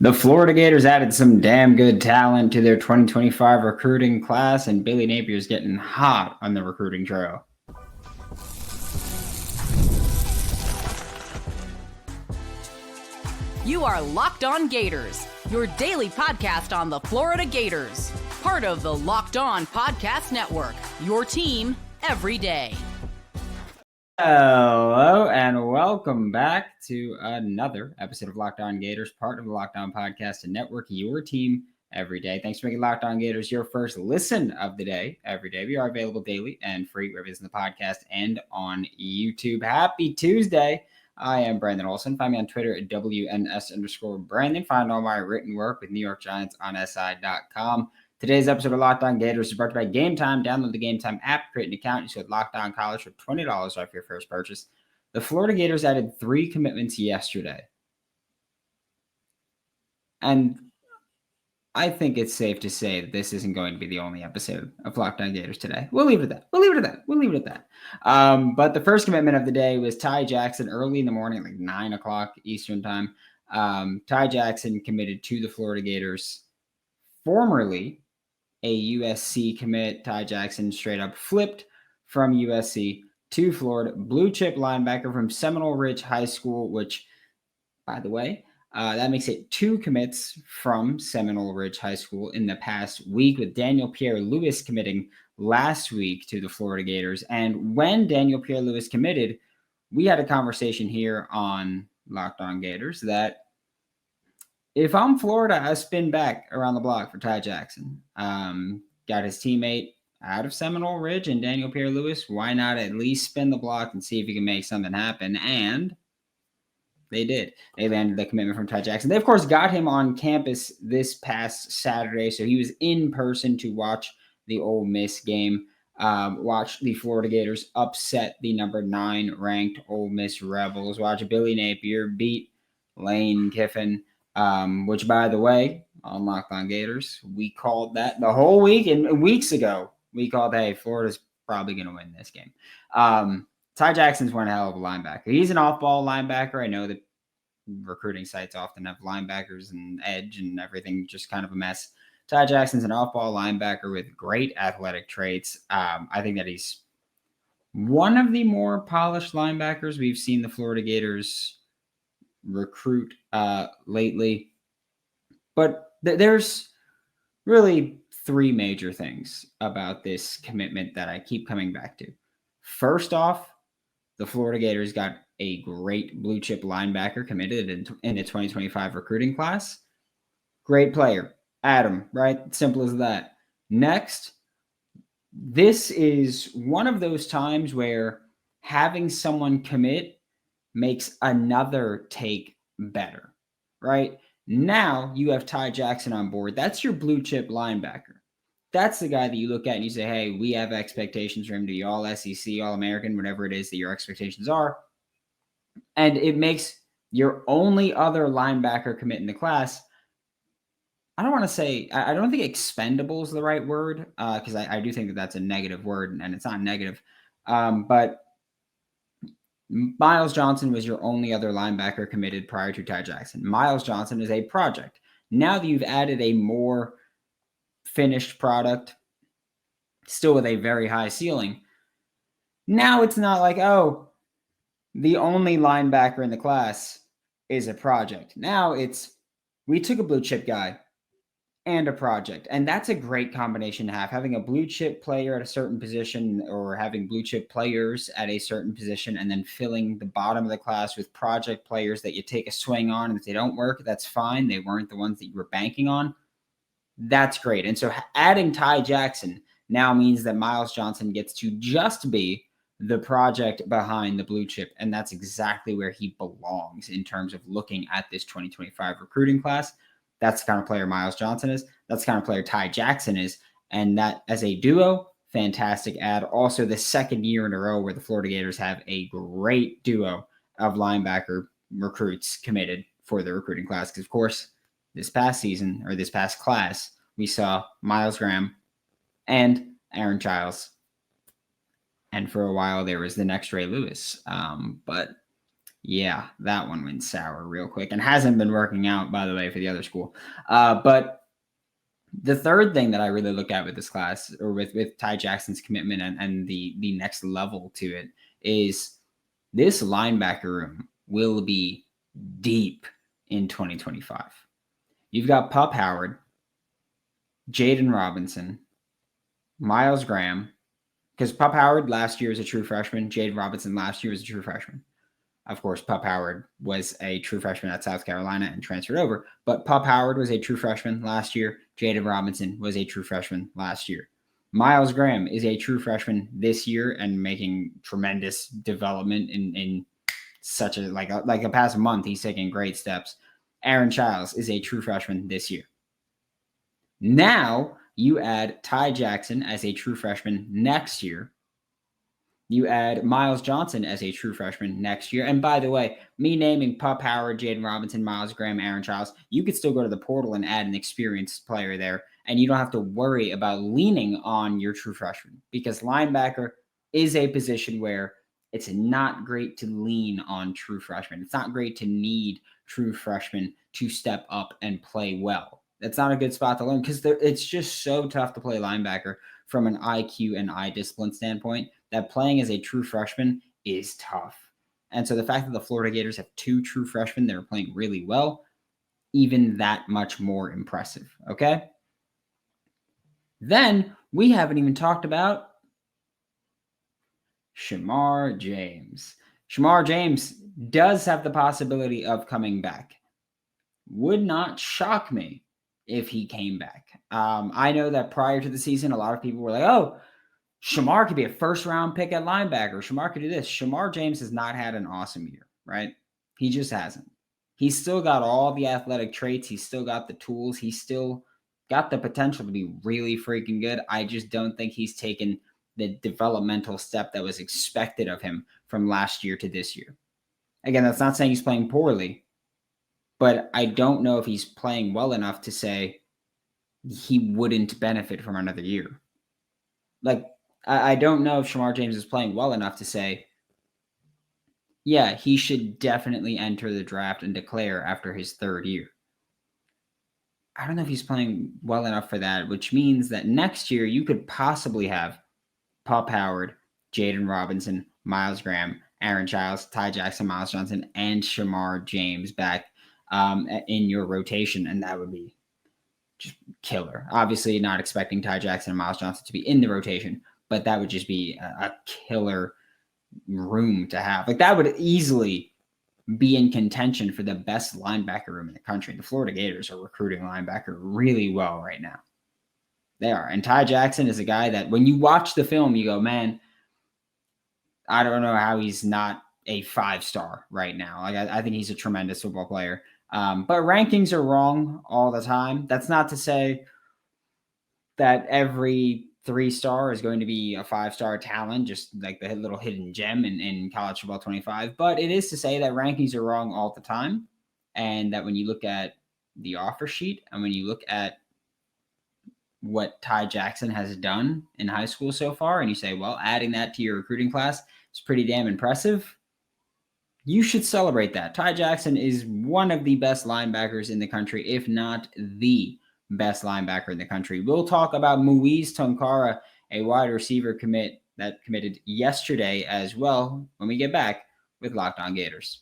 The Florida Gators added some damn good talent to their 2025 recruiting class, and Billy Napier's getting hot on the recruiting trail. You are Locked On Gators, your daily podcast on the Florida Gators. Part of the Locked On Podcast Network, your team every day. Hello, and welcome back to another episode of Locked On Gators, part of the Locked On Podcast Network, your team every day. Thanks for making Locked On Gators your first listen of the day every day. We are available daily and free wherever it's in the podcast and on YouTube. Happy Tuesday. I am Brandon Olsen. Find me on Twitter at WNS_Brandon. Find all my written work with New York Giants on SI.com. Today's episode of Locked On Gators is brought to you by Game Time. Download the Game Time app, create an account, use code Locked On College for $20 off your first purchase. The Florida Gators added 3 commitments yesterday. And I think it's safe to say that this isn't going to be the only episode of Locked On Gators today. We'll leave it at that. But the first commitment of the day was Ty Jackson early in the morning, like 9 o'clock Eastern time. Ty Jackson committed to the Florida Gators, formerly a USC commit. Ty Jackson straight up flipped from USC to Florida. Blue chip linebacker from Seminole Ridge High School, which, by the way, that makes it 2 commits from Seminole Ridge High School in the past week, with Daniel Pierre-Louis committing last week to the Florida Gators. And when Daniel Pierre-Louis committed, we had a conversation here on Locked On Gators that if I'm Florida, I spin back around the block for Ty Jackson. Got his teammate out of Seminole Ridge and Daniel Pierre-Louis. Why not at least spin the block and see if he can make something happen? And they did. They landed the commitment from Ty Jackson. They, of course, got him on campus this past Saturday, so he was in person to watch the Ole Miss game, watch the Florida Gators upset the number 9 ranked Ole Miss Rebels, watch Billy Napier beat Lane Kiffin, which, by the way, on Locked On Gators, we called that the whole week, and weeks ago, we called, hey, Florida's probably going to win this game. Ty Jackson's one hell of a linebacker. He's an off-ball linebacker. I know that recruiting sites often have linebackers and edge and everything just kind of a mess. Ty Jackson's an off-ball linebacker with great athletic traits. I think that he's one of the more polished linebackers we've seen the Florida Gators recruit lately. But there's really 3 major things about this commitment that I keep coming back to. First off, the Florida Gators got a great blue chip linebacker committed in the 2025 recruiting class. Great player. Adam, right? Simple as that. Next, this is one of those times where having someone commit makes another take better, right? Now you have Ty Jackson on board. That's your blue chip linebacker. That's the guy that you look at and you say, hey, we have expectations for him to be all SEC, all American, whatever it is that your expectations are. And it makes your only other linebacker commit in the class, I don't think expendable is the right word, because I do think that that's a negative word, and it's not negative. But Miles Johnson was your only other linebacker committed prior to Ty Jackson. Miles Johnson is a project. Now that you've added a more finished product, still with a very high ceiling, now it's not like, oh, the only linebacker in the class is a project. Now it's, we took a blue chip guy and a project. And that's a great combination to have. Having a blue chip player at a certain position, or having blue chip players at a certain position, and then filling the bottom of the class with project players that you take a swing on, and if they don't work, that's fine. They weren't the ones that you were banking on. That's great. And so adding Ty Jackson now means that Miles Johnson gets to just be the project behind the blue chip. And that's exactly where he belongs in terms of looking at this 2025 recruiting class. That's the kind of player Miles Johnson is. That's the kind of player Ty Jackson is. And that, as a duo, fantastic add. Also, the second year in a row where the Florida Gators have a great duo of linebacker recruits committed for the recruiting class. Because, of course, this past season, or this past class, we saw Miles Graham and Aaron Childs. And for a while, there was the next Ray Lewis. But Yeah, that one went sour real quick and hasn't been working out, by the way, for the other school. But the third thing that I really look at with this class, or with Ty Jackson's commitment and the next level to it, is this linebacker room will be deep in 2025. You've got Pup Howard, Jaden Robinson, Miles Graham, because Pup Howard last year was a true freshman. Jaden Robinson last year was a true freshman. Of course, Pup Howard was a true freshman at South Carolina and transferred over. But Pup Howard was a true freshman last year. Jaden Robinson was a true freshman last year. Miles Graham is a true freshman this year and making tremendous development in such a past month. He's taking great steps. Aaron Childs is a true freshman this year. Now you add Ty Jackson as a true freshman next year. You add Miles Johnson as a true freshman next year. And by the way, me naming Pup Howard, Jaden Robinson, Miles Graham, Aaron Childs, you could still go to the portal and add an experienced player there. And you don't have to worry about leaning on your true freshman, because linebacker is a position where it's not great to lean on true freshmen. It's not great to need true freshmen to step up and play well. That's not a good spot to learn, because it's just so tough to play linebacker from an IQ and eye discipline standpoint, that playing as a true freshman is tough. And so the fact that the Florida Gators have 2 true freshmen that are playing really well, even that much more impressive, okay? Then we haven't even talked about Shamar James. Shamar James does have the possibility of coming back. Would not shock me if he came back. I know that prior to the season, a lot of people were like, oh, Shamar could be a first-round pick at linebacker. Shamar could do this. Shamar James has not had an awesome year, right? He just hasn't. He's still got all the athletic traits. He's still got the tools. He's still got the potential to be really freaking good. I just don't think he's taken the developmental step that was expected of him from last year to this year. Again, that's not saying he's playing poorly, but I don't know if he's playing well enough to say he wouldn't benefit from another year. Like, I don't know if Shamar James is playing well enough to say, yeah, he should definitely enter the draft and declare after his third year. I don't know if he's playing well enough for that, which means that next year you could possibly have Pup Howard, Jaden Robinson, Miles Graham, Aaron Childs, Ty Jackson, Miles Johnson, and Shamar James back in your rotation, and that would be just killer. Obviously, not expecting Ty Jackson and Miles Johnson to be in the rotation, but that would just be a killer room to have. Like, that would easily be in contention for the best linebacker room in the country. The Florida Gators are recruiting linebacker really well right now. They are. And Ty Jackson is a guy that when you watch the film, you go, man, I don't know how he's not a 5-star right now. Like, I think he's a tremendous football player. But rankings are wrong all the time. That's not to say that every 3-star is going to be a 5-star talent, just like the little hidden gem in College Football 25. But it is to say that rankings are wrong all the time. And that when you look at the offer sheet and when you look at what Ty Jackson has done in high school so far, and you say, well, adding that to your recruiting class is pretty damn impressive, you should celebrate that. Ty Jackson is one of the best linebackers in the country, if not the best linebacker in the country. We'll talk about Muizz Tounkara, a wide receiver commit that committed yesterday as well, when we get back with Locked On Gators.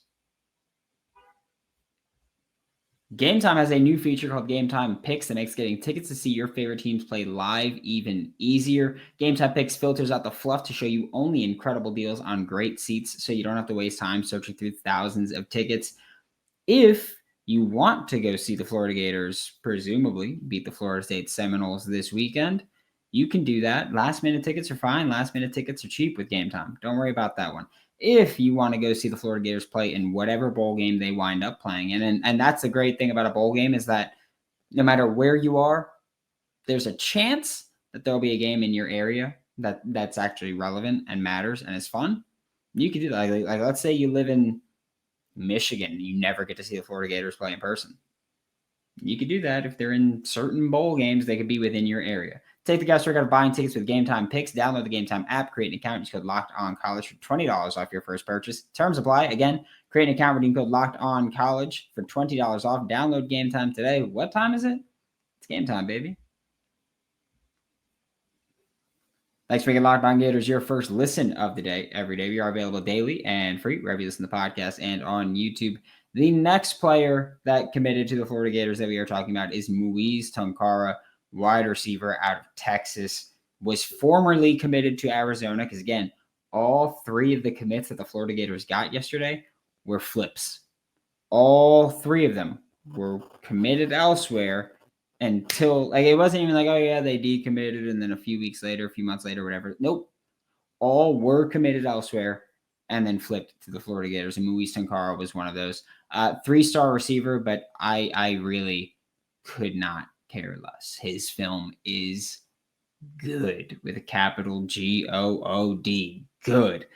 Game Time has a new feature called Game Time Picks that makes getting tickets to see your favorite teams play live even easier. Game Time Picks filters out the fluff to show you only incredible deals on great seats, so you don't have to waste time searching through thousands of tickets. If you want to go see the Florida Gators presumably beat the Florida State Seminoles this weekend, you can do that. Last-minute tickets are fine. Last-minute tickets are cheap with Game Time. Don't worry about that one. If you want to go see the Florida Gators play in whatever bowl game they wind up playing in, and that's the great thing about a bowl game, is that no matter where you are, there's a chance that there'll be a game in your area that's actually relevant and matters and is fun. You could do that. Like let's say you live in Michigan and you never get to see the Florida Gators play in person. You could do that. If they're in certain bowl games, they could be within your area. Take the guesswork out of buying tickets with Game Time Picks. Download the Game Time app, create an account, use code LOCKEDONCollege for $20 off your first purchase. Terms apply. Again, create an account, redeem code LOCKEDONCollege for $20 off. Download Game Time today. What time is it? It's game time, baby. Thanks for making Locked On Gators your first listen of the day every day. We are available daily and free wherever you listen to the podcast and on YouTube. The next player that committed to the Florida Gators that we are talking about is Muizz Tounkara, wide receiver out of Texas, was formerly committed to Arizona because, again, all three of the commits that the Florida Gators got yesterday were flips. All three of them were committed elsewhere until, like, it wasn't even like, oh, yeah, they decommitted and then a few weeks later, a few months later, whatever. Nope. All were committed elsewhere and then flipped to the Florida Gators. And Muizz Tounkara was one of those. 3-star receiver, but I really could not care less. His film is good with a capital Good. Good.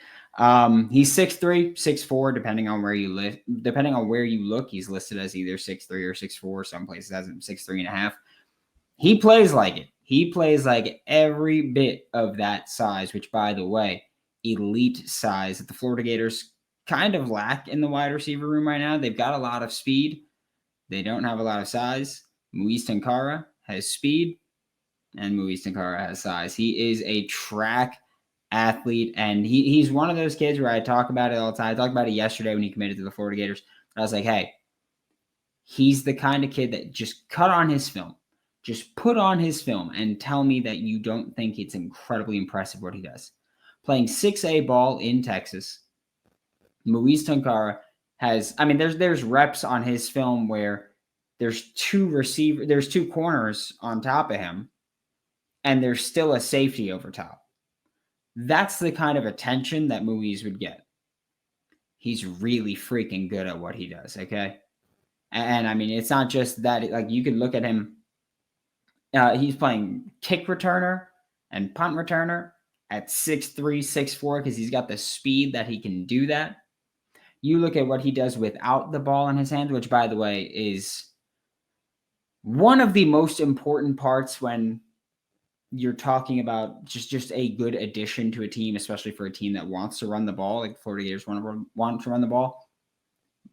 He's 6'3", 6'4", depending on where you live. Depending on where you look, he's listed as either 6'3" or 6'4". Some places has him 6'3.5". He plays like it. He plays like every bit of that size, which, by the way, elite size that the Florida Gators kind of lack in the wide receiver room right now. They've got a lot of speed. They don't have a lot of size. Muizz Tounkara has speed, and Muizz Tounkara has size. He is a track athlete, and he's one of those kids where I talk about it all the time. I talked about it yesterday when he committed to the Florida Gators. I was like, hey, he's the kind of kid that just cut on his film. Just put on his film and tell me that you don't think it's incredibly impressive what he does. Playing 6A ball in Texas, Muizz Tounkara has, I mean, there's reps on his film where there's two corners on top of him, and there's still a safety over top. That's the kind of attention that Muizz would get. He's really freaking good at what he does, okay? And I mean, it's not just that, like, you can look at him. He's playing kick returner and punt returner at 6'3", 6'4", because he's got the speed that he can do that. You look at what he does without the ball in his hands, which, by the way, is one of the most important parts when you're talking about just a good addition to a team, especially for a team that wants to run the ball, like Florida Gators want to run the ball.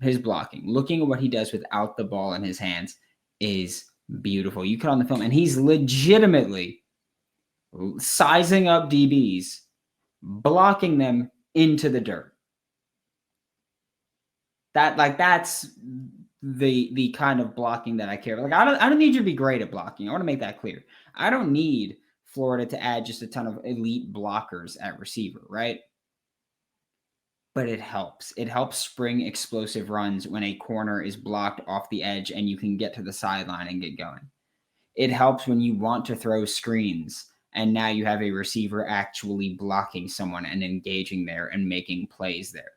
His blocking, looking at what he does without the ball in his hands is beautiful. You cut on the film, and he's legitimately sizing up DBs, blocking them into the dirt. That's the kind of blocking that I care about. Like, I don't need you to be great at blocking. I want to make that clear. I don't need Florida to add just a ton of elite blockers at receiver, right? But it helps. It helps spring explosive runs when a corner is blocked off the edge and you can get to the sideline and get going. It helps when you want to throw screens and now you have a receiver actually blocking someone and engaging there and making plays there.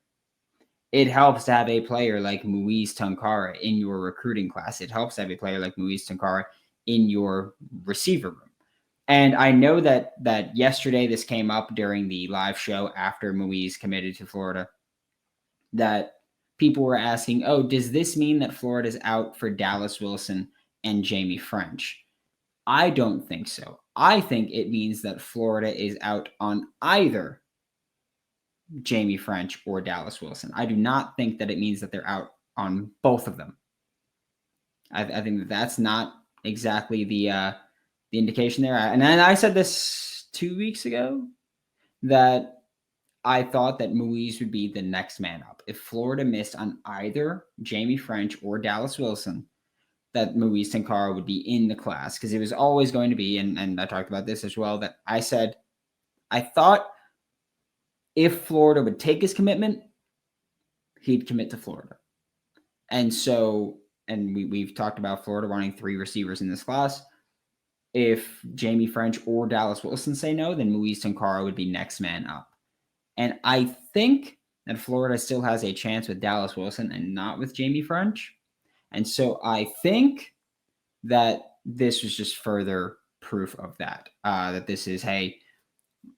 It helps to have a player like Muizz Tounkara in your recruiting class. It helps to have a player like Muizz Tounkara in your receiver room. And I know that yesterday this came up during the live show after Muizz committed to Florida, that people were asking, oh, does this mean that Florida's out for Dallas Wilson and Jamie French? I don't think so. I think it means that Florida is out on either Jamie French or Dallas Wilson. I do not think that it means that they're out on both of them. I think that's not exactly the indication there. And I said this 2 weeks ago that I thought that Muizz would be the next man up. If Florida missed on either Jamie French or Dallas Wilson, that Muizz Tounkara would be in the class, because it was always going to be, and I talked about this as well, that I said I thought if Florida would take his commitment, he'd commit to Florida. And so, and we've talked about Florida wanting 3 receivers in this class. If Jamie French or Dallas Wilson say no, then Muizz Tounkara would be next man up. And I think that Florida still has a chance with Dallas Wilson and not with Jamie French. And so I think that this was just further proof of that, that this is, hey,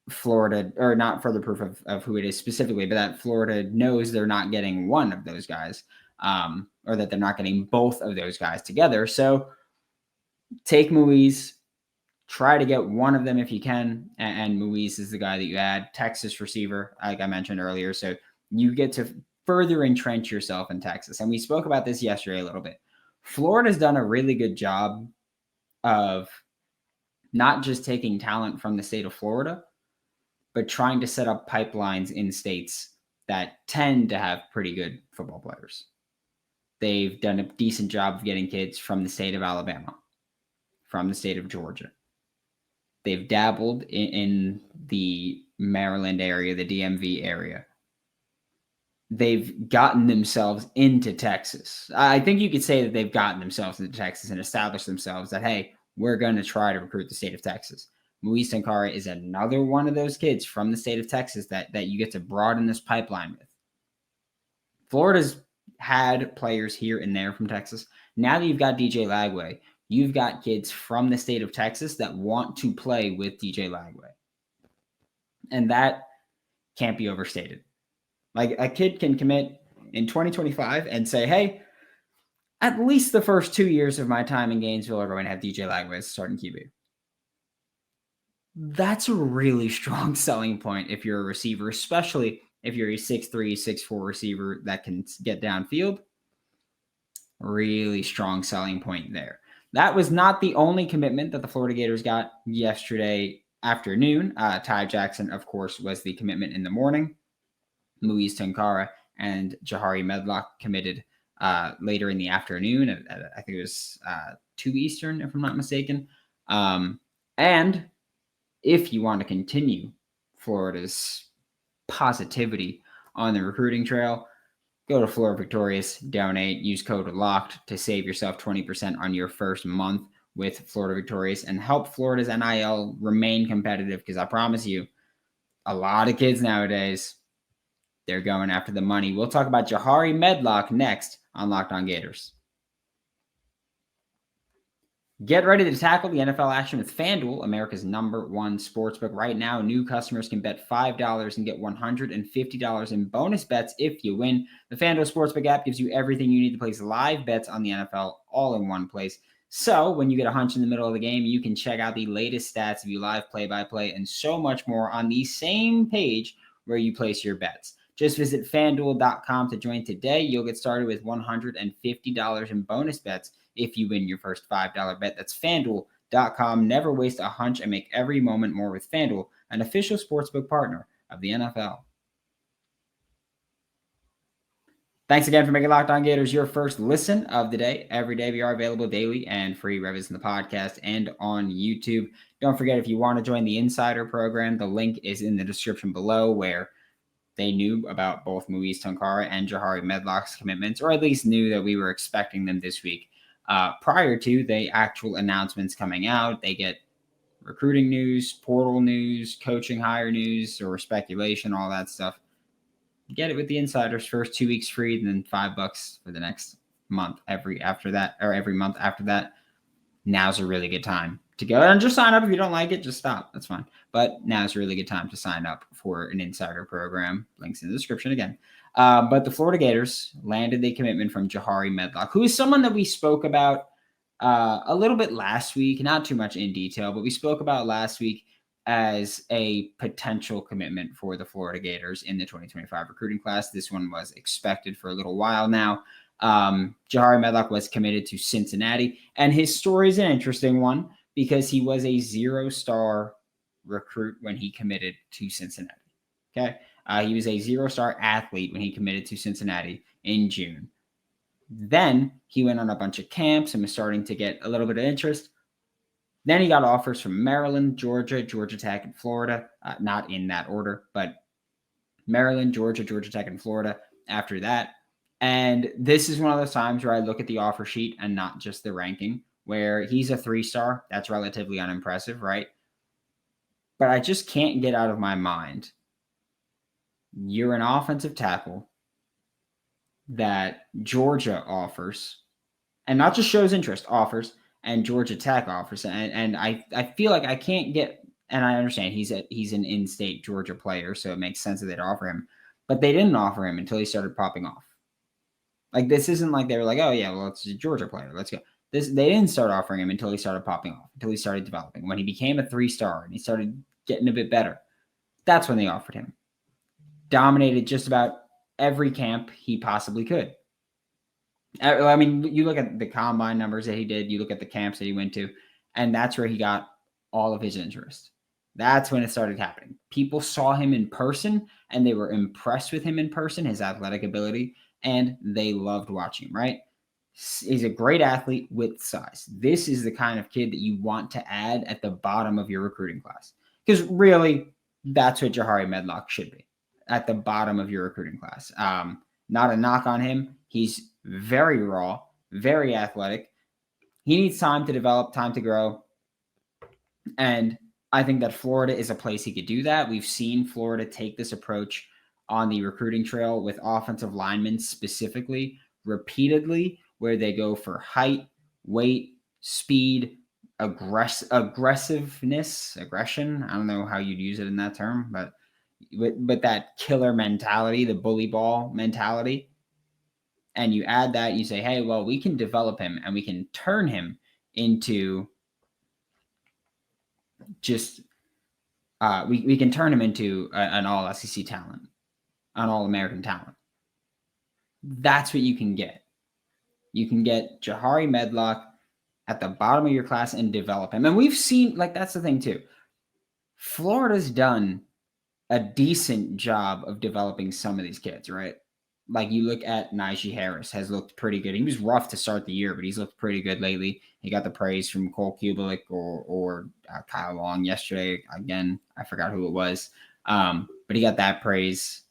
Florida, or not further proof of who it is specifically, but that Florida knows they're not getting one of those guys, or that they're not getting both of those guys together. So take Muizz, Try to get one of them if you can. And Muizz is the guy that you add. Texas receiver, like I mentioned earlier. So you get to further entrench yourself in Texas. And we spoke about this yesterday a little bit. Florida's done a really good job of not just taking talent from the state of Florida, but trying to set up pipelines in states that tend to have pretty good football players. They've done a decent job of getting kids from the state of Alabama, from the state of Georgia. They've dabbled in the Maryland area, the DMV area. They've gotten themselves into Texas. I think you could say that they've gotten themselves into Texas and established themselves that, hey, we're going to try to recruit the state of Texas. Muizz Tounkara is another one of those kids from the state of Texas that you get to broaden this pipeline with. Florida's had players here and there from Texas. Now that you've got DJ Lagway, you've got kids from the state of Texas that want to play with DJ Lagway. And that can't be overstated. Like, a kid can commit in 2025 and say, hey, at least the first 2 years of my time in Gainesville are going to have DJ Lagway as starting QB. That's a really strong selling point if you're a receiver, especially if you're a 6'3", 6'4" receiver that can get downfield. Really strong selling point there. That was not the only commitment that the Florida Gators got yesterday afternoon. Ty Jackson, of course, was the commitment in the morning. Muizz Tounkara and Jahari Medlock committed later in the afternoon. I think it was 2 Eastern, if I'm not mistaken. And if you want to continue Florida's positivity on the recruiting trail, go to Florida Victorious, donate, use code LOCKED to save yourself 20% on your first month with Florida Victorious and help Florida's NIL remain competitive, because I promise you, a lot of kids nowadays, they're going after the money. We'll talk about Jahari Medlock next on Locked On Gators. Get ready to tackle the NFL action with FanDuel, America's #1 sportsbook. Right now, new customers can bet $5 and get $150 in bonus bets if you win. The FanDuel Sportsbook app gives you everything you need to place live bets on the NFL all in one place. So when you get a hunch in the middle of the game, you can check out the latest stats, view live play-by-play, and so much more on the same page where you place your bets. Just visit FanDuel.com to join today. You'll get started with $150 in bonus bets if you win your first $5 bet. That's FanDuel.com. Never waste a hunch and make every moment more with FanDuel, an official sportsbook partner of the NFL. Thanks again for making Locked On Gators your first listen of the day. Every day we are available daily and free reviews in the podcast and on YouTube. Don't forget, if you want to join the Insider program, the link is in the description below, where they knew about both Muizz Tounkara and Jahari Medlock's commitments, or at least knew that we were expecting them this week. Prior to the actual announcements coming out, they get recruiting news, portal news, coaching hire news, or speculation, all that stuff. Get it with the Insiders. First 2 weeks free, and then $5 for the next month every month after that. Now's a really good time to go and just sign up. If you don't like it, just stop. That's fine. But now's a really good time to sign up for an Insider program. Links in the description again. But the Florida Gators landed the commitment from Jahari Medlock, who is someone that we spoke about a little bit last week, not too much in detail, but we spoke about last week as a potential commitment for the Florida Gators in the 2025 recruiting class. This one was expected for a little while now. Jahari Medlock was committed to Cincinnati, and his story is an interesting one because he was a 0-star recruit when he committed to Cincinnati. Okay. He was a 0-star athlete when he committed to Cincinnati in June. Then he went on a bunch of camps and was starting to get a little bit of interest. Then he got offers from Maryland, Georgia, Georgia Tech, and Florida. Not in that order, but Maryland, Georgia, Georgia Tech, and Florida after that. And this is one of those times where I look at the offer sheet and not just the ranking, where he's a 3-star. That's relatively unimpressive, right? But I just can't get out of my mind. You're an offensive tackle that Georgia offers, and not just shows interest, offers, and Georgia Tech offers. And I feel like I can't get, and I understand he's an in-state Georgia player, so it makes sense that they'd offer him. But they didn't offer him until he started popping off. Like, this isn't like they were like, oh, yeah, well, it's a Georgia player. Let's go. They didn't start offering him until he started popping off, until he started developing. When he became a 3-star and he started getting a bit better, that's when they offered him. Dominated just about every camp he possibly could. I mean, you look at the combine numbers that he did, you look at the camps that he went to, and that's where he got all of his interest. That's when it started happening. People saw him in person, and they were impressed with him in person, his athletic ability, and they loved watching him, right? He's a great athlete with size. This is the kind of kid that you want to add at the bottom of your recruiting class. Because really, that's what Jahari Medlock should be, at the bottom of your recruiting class. Not a knock on him. He's very raw, very athletic. He needs time to develop, time to grow. And I think that Florida is a place he could do that. We've seen Florida take this approach on the recruiting trail with offensive linemen specifically, repeatedly, where they go for height, weight, speed, aggressiveness, aggression. I don't know how you'd use it in that term, but that killer mentality, the bully ball mentality. And you add that, you say, hey, well, we can develop him and we can turn him into just we can turn him into an all SEC talent, an all American talent. That's what you can get. You can get Jahari Medlock at the bottom of your class and develop him. And we've seen, like, that's the thing too. Florida's done a decent job of developing some of these kids, right? Like, you look at Najee Harris, has looked pretty good. He was rough to start the year, but he's looked pretty good lately. He got the praise from Cole Kubelik or Kyle Long yesterday. Again, I forgot who it was. But he got that praise.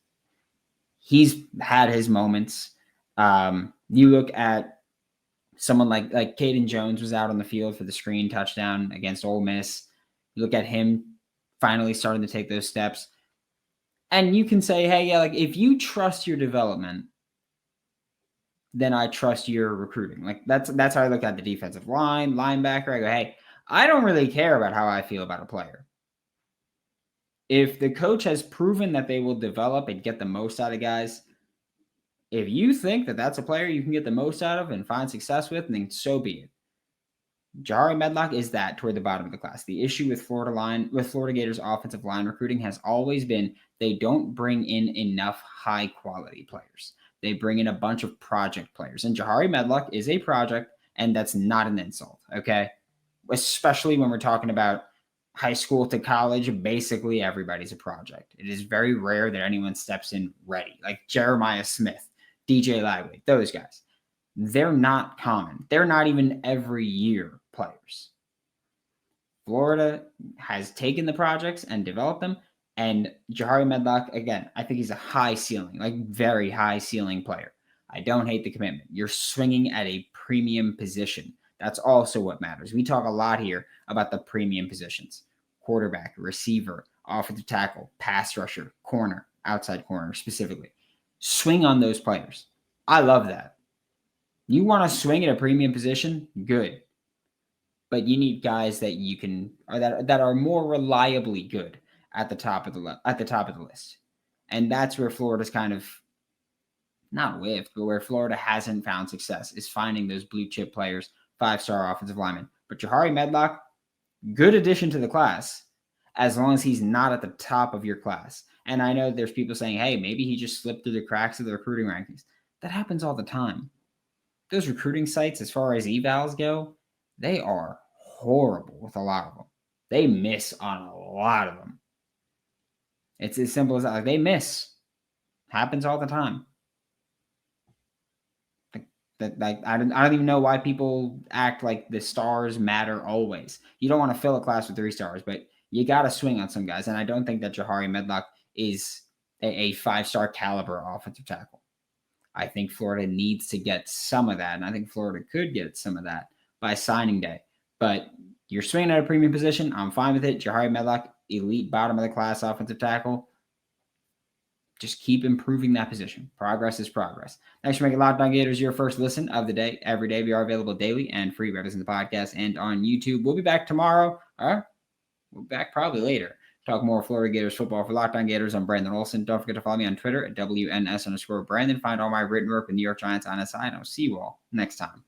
He's had his moments. You look at someone like Caden Jones was out on the field for the screen touchdown against Ole Miss. You look at him finally starting to take those steps. And you can say, hey, yeah, like, if you trust your development, then I trust your recruiting. Like, that's how I look at the defensive line, linebacker. I go, hey, I don't really care about how I feel about a player. If the coach has proven that they will develop and get the most out of guys, if you think that that's a player you can get the most out of and find success with, then so be it. Jahari Medlock is that toward the bottom of the class. The issue with Florida Gators offensive line recruiting has always been they don't bring in enough high quality players. They bring in a bunch of project players, and Jahari Medlock is a project, and that's not an insult, okay? Especially when we're talking about high school to college, basically everybody's a project. It is very rare that anyone steps in ready, like Jeremiah Smith, DJ Lagway, those guys. They're not common. They're not even every year players. Florida has taken the projects and developed them. And Jahari Medlock, again, I think he's a high ceiling, like very high ceiling player. I don't hate the commitment. You're swinging at a premium position. That's also what matters. We talk a lot here about the premium positions: quarterback, receiver, offensive tackle, pass rusher, corner, outside corner specifically. Swing on those players. I love that. You want to swing at a premium position? Good. But you need guys that you can, or that are more reliably good at the top of the list. And that's where Florida's kind of not whiffed, but where Florida hasn't found success is finding those blue chip players, 5-star offensive linemen. But Jahari Medlock, good addition to the class, as long as he's not at the top of your class. And I know there's people saying, hey, maybe he just slipped through the cracks of the recruiting rankings. That happens all the time. Those recruiting sites, as far as evals go, they are horrible with a lot of them. They miss on a lot of them. It's as simple as that. Like, they miss. Happens all the time. I don't even know why people act like the stars matter always. You don't want to fill a class with 3 stars, but you got to swing on some guys. And I don't think that Jahari Medlock is a 5-star caliber offensive tackle. I think Florida needs to get some of that, and I think Florida could get some of that by signing day. But you're swinging at a premium position. I'm fine with it. Jahari Medlock, elite bottom of the class offensive tackle. Just keep improving that position. Progress is progress. Thanks for making Locked On Gators your first listen of the day. Every day we are available daily and free whether it's in the podcast and on YouTube. We'll be back tomorrow. All right. We'll be back probably later. Talk more Florida Gators football. For Locked On Gators, I'm Brandon Olsen. Don't forget to follow me on Twitter at WNS_Brandon. Find all my written work with New York Giants on SI, and I'll see you all next time.